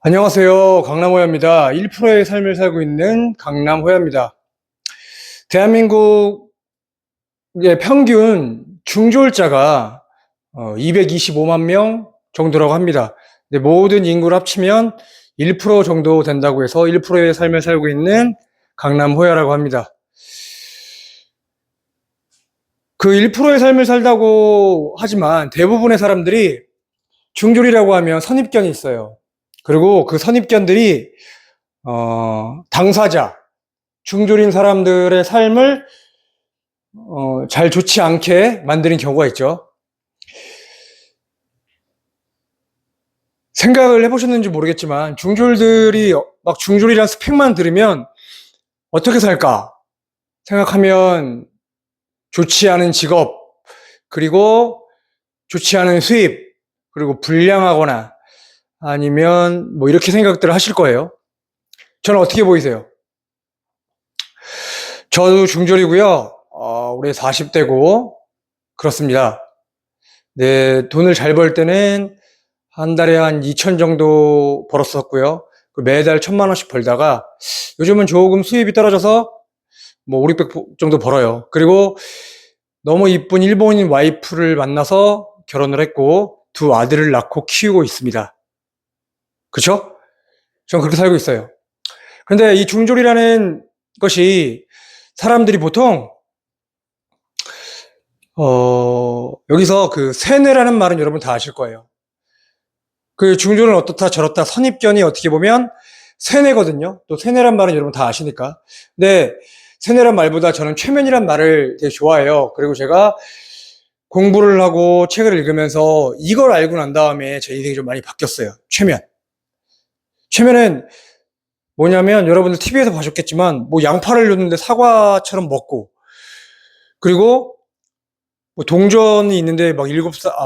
안녕하세요. 강남호야입니다. 1%의 삶을 살고 있는 강남호야입니다. 대한민국의 평균 중졸자가 225만 명 정도라고 합니다. 근데 모든 인구를 합치면 1% 정도 된다고 해서 1%의 삶을 살고 있는 강남호야라고 합니다. 그 1%의 삶을 살다고 하지만 대부분의 사람들이 중졸이라고 하면 선입견이 있어요. 그리고 그 선입견들이 당사자, 중졸인 사람들의 삶을 잘 좋지 않게 만드는 경우가 있죠. 생각을 해보셨는지 모르겠지만 중졸들이 막 중졸이란 스펙만 들으면 어떻게 살까 생각하면 좋지 않은 직업, 그리고 좋지 않은 수입, 그리고 불량하거나 아니면 뭐 이렇게 생각들을 하실 거예요. 저는 어떻게 보이세요? 저도 중졸이고요. 올해 40대고 그렇습니다. 네, 돈을 잘 벌 때는 한 달에 한 2천 정도 벌었었고요. 매달 1,000만 원씩 벌다가 요즘은 조금 수입이 떨어져서 뭐 5, 600 정도 벌어요. 그리고 너무 이쁜 일본인 와이프를 만나서 결혼을 했고 두 아들을 낳고 키우고 있습니다. 그쵸? 저는 그렇게 살고 있어요. 그런데 이 중졸이라는 것이 사람들이 보통 여기서 그 세뇌라는 말은 여러분 다 아실 거예요. 그 중졸은 어떻다 저렇다 선입견이 어떻게 보면 세뇌거든요. 또 세뇌란 말은 여러분 다 아시니까. 근데 세뇌란 말보다 저는 최면이란 말을 되게 좋아해요. 그리고 제가 공부를 하고 책을 읽으면서 이걸 알고 난 다음에 제 인생이 좀 많이 바뀌었어요. 최면. 최면은 뭐냐면 여러분들 TV에서 보셨겠지만 뭐 양파를 줬는데 사과처럼 먹고, 그리고 뭐 동전이 있는데 막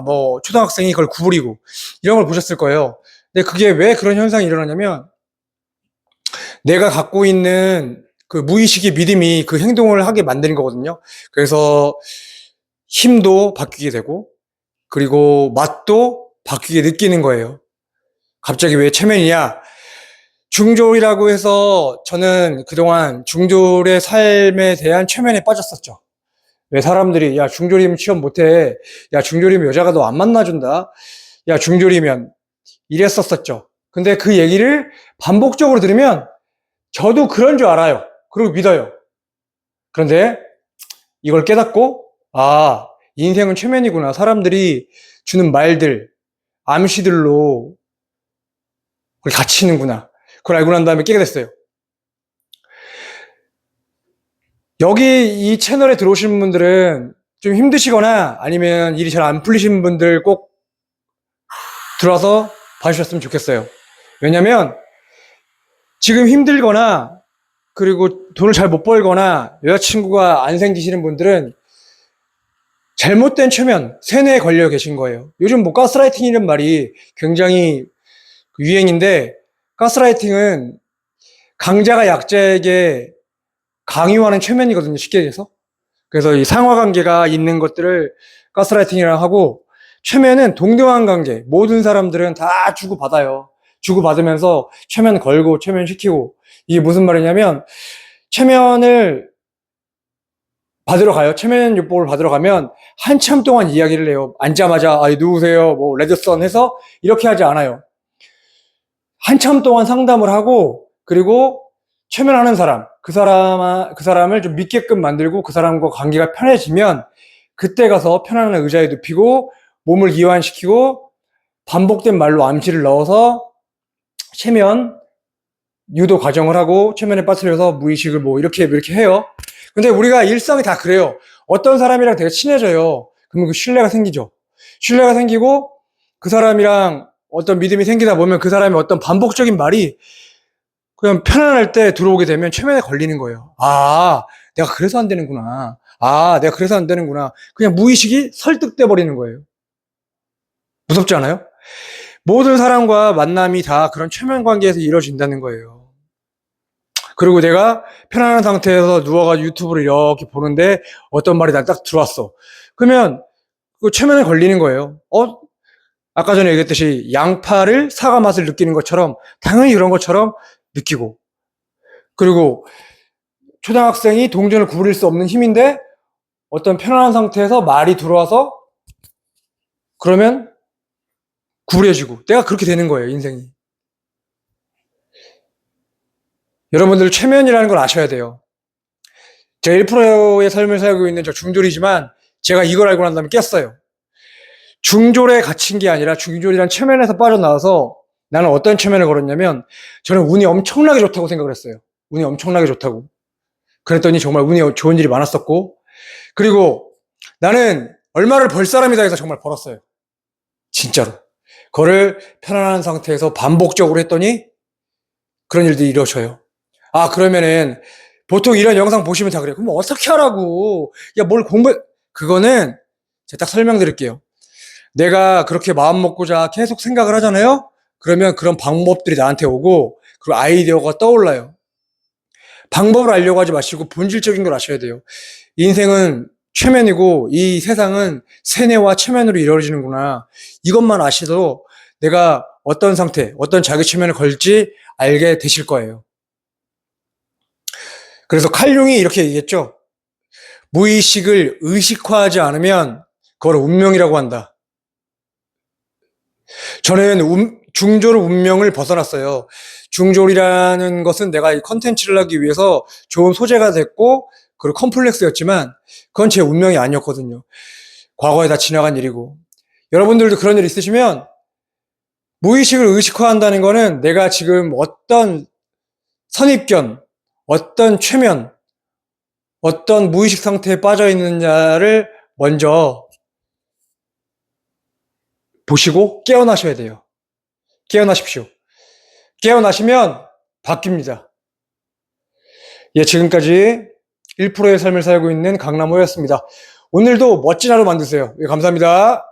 뭐 초등학생이 그걸 구부리고 이런 걸 보셨을 거예요. 근데 그게 왜 그런 현상이 일어나냐면 내가 갖고 있는 그 무의식의 믿음이 그 행동을 하게 만드는 거거든요. 그래서 힘도 바뀌게 되고, 그리고 맛도 바뀌게 느끼는 거예요. 갑자기 왜 체면이냐? 중졸이라고 해서 저는 그동안 중졸의 삶에 대한 최면에 빠졌었죠. 왜 사람들이 야 중졸이면 취업 못해, 야 중졸이면 여자가 너 안 만나준다, 야 중졸이면 이랬었었죠. 근데 그 얘기를 반복적으로 들으면 저도 그런 줄 알아요. 그리고 믿어요. 그런데 이걸 깨닫고 인생은 최면이구나, 사람들이 주는 말들, 암시들로 그걸 갇히는구나, 그걸 알고 난 다음에 깨게 됐어요. 여기 이 채널에 들어오신 분들은 좀 힘드시거나 아니면 일이 잘 안 풀리신 분들 꼭 들어와서 봐주셨으면 좋겠어요. 왜냐면 지금 힘들거나 그리고 돈을 잘 못 벌거나 여자친구가 안 생기시는 분들은 잘못된 최면, 세뇌에 걸려 계신 거예요. 요즘 뭐 가스라이팅이라는 말이 굉장히 유행인데, 가스라이팅은 강자가 약자에게 강요하는 최면이거든요, 쉽게 얘기해서. 그래서 이 상하관계가 있는 것들을 가스라이팅이라고 하고, 최면은 동등한 관계, 모든 사람들은 다 주고받아요. 주고받으면서 최면 걸고 최면 시키고. 이게 무슨 말이냐면, 최면을 받으러 가요. 최면 요법을 받으러 가면 한참 동안 이야기를 해요. 앉자마자 누구세요? 뭐 레드선 해서 이렇게 하지 않아요. 한참 동안 상담을 하고, 그리고 최면하는 사람, 그 사람을 좀 믿게끔 만들고 그 사람과 관계가 편해지면 그때 가서 편안한 의자에 눕히고 몸을 이완시키고 반복된 말로 암시를 넣어서 최면 유도 과정을 하고 최면에 빠뜨려서 무의식을 뭐 이렇게 해요. 근데 우리가 일상이 다 그래요. 어떤 사람이랑 되게 친해져요. 그러면 그 신뢰가 생기죠. 신뢰가 생기고 그 사람이랑 어떤 믿음이 생기다 보면 그 사람의 어떤 반복적인 말이 그냥 편안할 때 들어오게 되면 최면에 걸리는 거예요. 내가 그래서 안 되는구나. 내가 그래서 안 되는구나. 그냥 무의식이 설득돼 버리는 거예요. 무섭지 않아요? 모든 사람과 만남이 다 그런 최면 관계에서 이루어진다는 거예요. 그리고 내가 편안한 상태에서 누워가지고 유튜브를 이렇게 보는데 어떤 말이 딱 들어왔어. 그러면 그 최면에 걸리는 거예요. 아까 전에 얘기했듯이 양파를 사과 맛을 느끼는 것처럼 당연히 그런 것처럼 느끼고, 그리고 초등학생이 동전을 구부릴 수 없는 힘인데 어떤 편안한 상태에서 말이 들어와서 그러면 구부려지고, 내가 그렇게 되는 거예요, 인생이. 여러분들 최면이라는 걸 아셔야 돼요. 제가 1%의 삶을 살고 있는 저 중졸이지만 제가 이걸 알고 난 다음에 깼어요. 중졸에 갇힌 게 아니라 중졸이란 최면에서 빠져나와서 나는 어떤 최면을 걸었냐면, 저는 운이 엄청나게 좋다고 생각을 했어요. 운이 엄청나게 좋다고. 그랬더니 정말 운이 좋은 일이 많았었고, 그리고 나는 얼마를 벌 사람이다 해서 정말 벌었어요. 진짜로. 그거를 편안한 상태에서 반복적으로 했더니 그런 일들이 이루어져요. 아, 그러면은 보통 이런 영상 보시면 다 그래요. 그럼 어떻게 하라고? 야, 뭘 공부, 그거는 제가 딱 설명드릴게요. 내가 그렇게 마음 먹고자 계속 생각을 하잖아요? 그러면 그런 방법들이 나한테 오고, 그리고 아이디어가 떠올라요. 방법을 알려고 하지 마시고 본질적인 걸 아셔야 돼요. 인생은 최면이고 이 세상은 세뇌와 최면으로 이루어지는구나. 이것만 아시도 내가 어떤 상태, 어떤 자기 최면을 걸지 알게 되실 거예요. 그래서 칼 융이 이렇게 얘기했죠. 무의식을 의식화하지 않으면 그걸 운명이라고 한다. 저는 중졸 운명을 벗어났어요. 중졸이라는 것은 내가 이 컨텐츠를 하기 위해서 좋은 소재가 됐고, 그리고 컴플렉스였지만 그건 제 운명이 아니었거든요. 과거에 다 지나간 일이고. 여러분들도 그런 일 있으시면 무의식을 의식화한다는 거는 내가 지금 어떤 선입견, 어떤 최면, 어떤 무의식 상태에 빠져 있느냐를 먼저 보시고 깨어나셔야 돼요. 깨어나십시오. 깨어나시면 바뀝니다. 예, 지금까지 1%의 삶을 살고 있는 강남호였습니다. 오늘도 멋진 하루 만드세요. 예, 감사합니다.